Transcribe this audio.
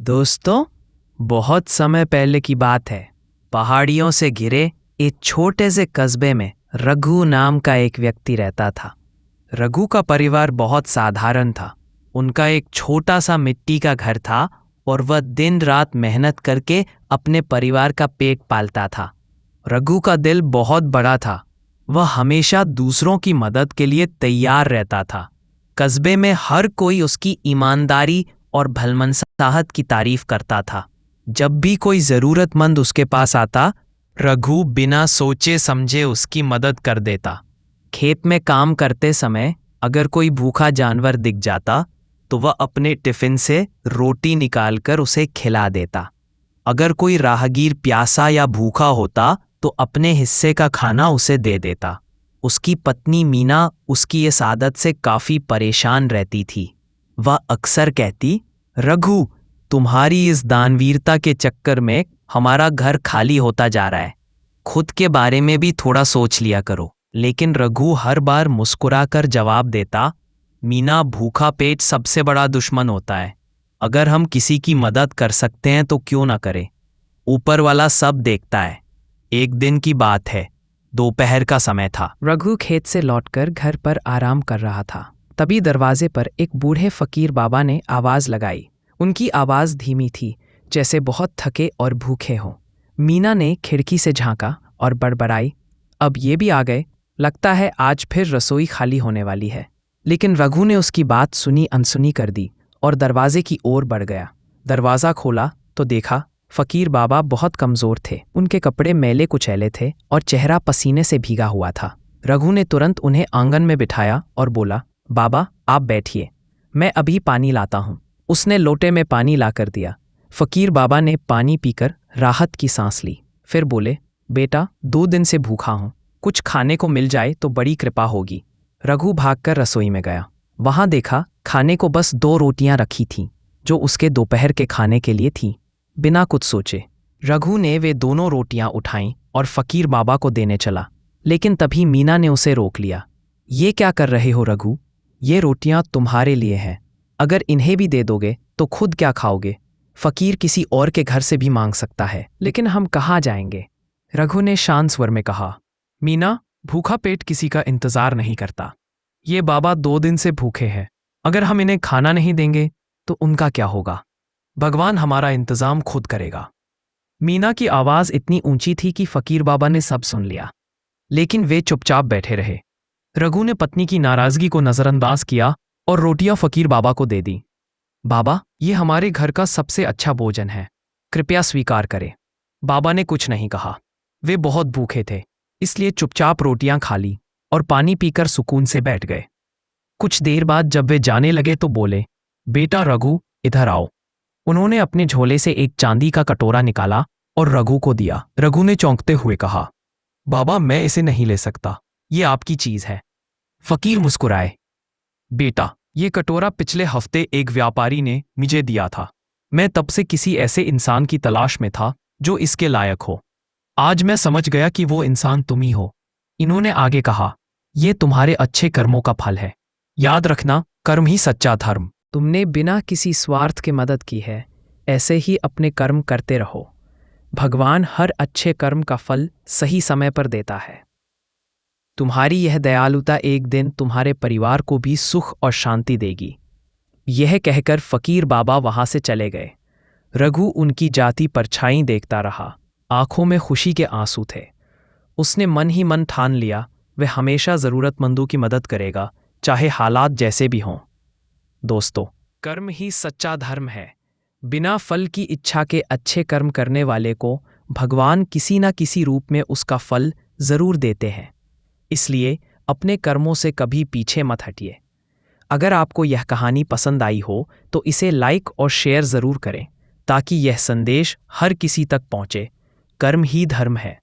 दोस्तों, बहुत समय पहले की बात है। पहाड़ियों से घिरे एक छोटे से कस्बे में रघु नाम का एक व्यक्ति रहता था। रघु का परिवार बहुत साधारण था। उनका एक छोटा सा मिट्टी का घर था और वह दिन रात मेहनत करके अपने परिवार का पेट पालता था। रघु का दिल बहुत बड़ा था। वह हमेशा दूसरों की मदद के लिए तैयार रहता था। कस्बे में हर कोई उसकी ईमानदारी और भलमनसाहत की तारीफ करता था। जब भी कोई जरूरतमंद उसके पास आता, रघु बिना सोचे समझे उसकी मदद कर देता। खेत में काम करते समय अगर कोई भूखा जानवर दिख जाता तो वह अपने टिफिन से रोटी निकालकर उसे खिला देता। अगर कोई राहगीर प्यासा या भूखा होता तो अपने हिस्से का खाना उसे दे देता। उसकी पत्नी मीना उसकी इस आदत से काफी परेशान रहती थी। वह अक्सर कहती, रघु, तुम्हारी इस दानवीरता के चक्कर में हमारा घर खाली होता जा रहा है। खुद के बारे में भी थोड़ा सोच लिया करो। लेकिन रघु हर बार मुस्कुराकर जवाब देता, मीना, भूखा पेट सबसे बड़ा दुश्मन होता है। अगर हम किसी की मदद कर सकते हैं तो क्यों ना करें। ऊपर वाला सब देखता है। एक दिन की बात है, दोपहर का समय था। रघु खेत से लौटकर घर पर आराम कर रहा था। तभी दरवाजे पर एक बूढ़े फकीर बाबा ने आवाज लगाई। उनकी आवाज धीमी थी, जैसे बहुत थके और भूखे हों। मीना ने खिड़की से झांका और बड़बड़ाई, अब ये भी आ गए। लगता है आज फिर रसोई खाली होने वाली है। लेकिन रघु ने उसकी बात सुनी अनसुनी कर दी और दरवाजे की ओर बढ़ गया। दरवाज़ा खोला तो देखा फकीर बाबा बहुत कमज़ोर थे। उनके कपड़े मैले कुचैले थे और चेहरा पसीने से भीगा हुआ था। रघु ने तुरंत उन्हें आंगन में बिठाया और बोला, बाबा, आप बैठिए, मैं अभी पानी लाता हूँ। उसने लोटे में पानी लाकर दिया। फकीर बाबा ने पानी पीकर राहत की सांस ली। फिर बोले, बेटा, 2 दिन से भूखा हूँ, कुछ खाने को मिल जाए तो बड़ी कृपा होगी। रघु भागकर रसोई में गया। वहां देखा खाने को बस 2 रोटियां रखी थीं, जो उसके दोपहर के खाने के लिए थीं। बिना कुछ सोचे रघु ने वे दोनों रोटियां उठाईं और फकीर बाबा को देने चला। लेकिन तभी मीना ने उसे रोक लिया। ये क्या कर रहे हो रघु? ये रोटियां तुम्हारे लिए हैं। अगर इन्हें भी दे दोगे तो खुद क्या खाओगे? फकीर किसी और के घर से भी मांग सकता है। लेकिन हम कहाँ जाएंगे? रघु ने शांत स्वर में कहा, मीना, भूखा पेट किसी का इंतजार नहीं करता। ये बाबा 2 दिन से भूखे हैं। अगर हम इन्हें खाना नहीं देंगे तो उनका क्या होगा? भगवान हमारा इंतजाम खुद करेगा। मीना की आवाज इतनी ऊंची थी कि फकीर बाबा ने सब सुन लिया, लेकिन वे चुपचाप बैठे रहे। रघु ने पत्नी की नाराजगी को नजरअंदाज किया और रोटियां फकीर बाबा को दे दी। बाबा, ये हमारे घर का सबसे अच्छा भोजन है, कृपया स्वीकार करें। बाबा ने कुछ नहीं कहा। वे बहुत भूखे थे, इसलिए चुपचाप रोटियां खा ली और पानी पीकर सुकून से बैठ गए। कुछ देर बाद जब वे जाने लगे तो बोले, बेटा रघु, इधर आओ। उन्होंने अपने झोले से एक चांदी का कटोरा निकाला और रघु को दिया। रघु ने चौंकते हुए कहा, बाबा, मैं इसे नहीं ले सकता, ये आपकी चीज है। फकीर मुस्कुराए, बेटा, ये कटोरा पिछले हफ्ते एक व्यापारी ने मुझे दिया था। मैं तब से किसी ऐसे इंसान की तलाश में था जो इसके लायक हो। आज मैं समझ गया कि वो इंसान तुम ही हो। इन्होंने आगे कहा, यह तुम्हारे अच्छे कर्मों का फल है। याद रखना, कर्म ही सच्चा धर्म। तुमने बिना किसी स्वार्थ के मदद की है। ऐसे ही अपने कर्म करते रहो। भगवान हर अच्छे कर्म का फल सही समय पर देता है। तुम्हारी यह दयालुता एक दिन तुम्हारे परिवार को भी सुख और शांति देगी। यह कहकर फकीर बाबा वहां से चले गए। रघु उनकी जाती परछाई देखता रहा। आंखों में खुशी के आंसू थे। उसने मन ही मन ठान लिया, वह हमेशा जरूरतमंदों की मदद करेगा, चाहे हालात जैसे भी हों। दोस्तों, कर्म ही सच्चा धर्म है। बिना फल की इच्छा के अच्छे कर्म करने वाले को भगवान किसी न किसी रूप में उसका फल जरूर देते हैं। इसलिए अपने कर्मों से कभी पीछे मत हटिए। अगर आपको यह कहानी पसंद आई हो तो इसे लाइक और शेयर ज़रूर करें, ताकि यह संदेश हर किसी तक पहुंचे। कर्म ही धर्म है।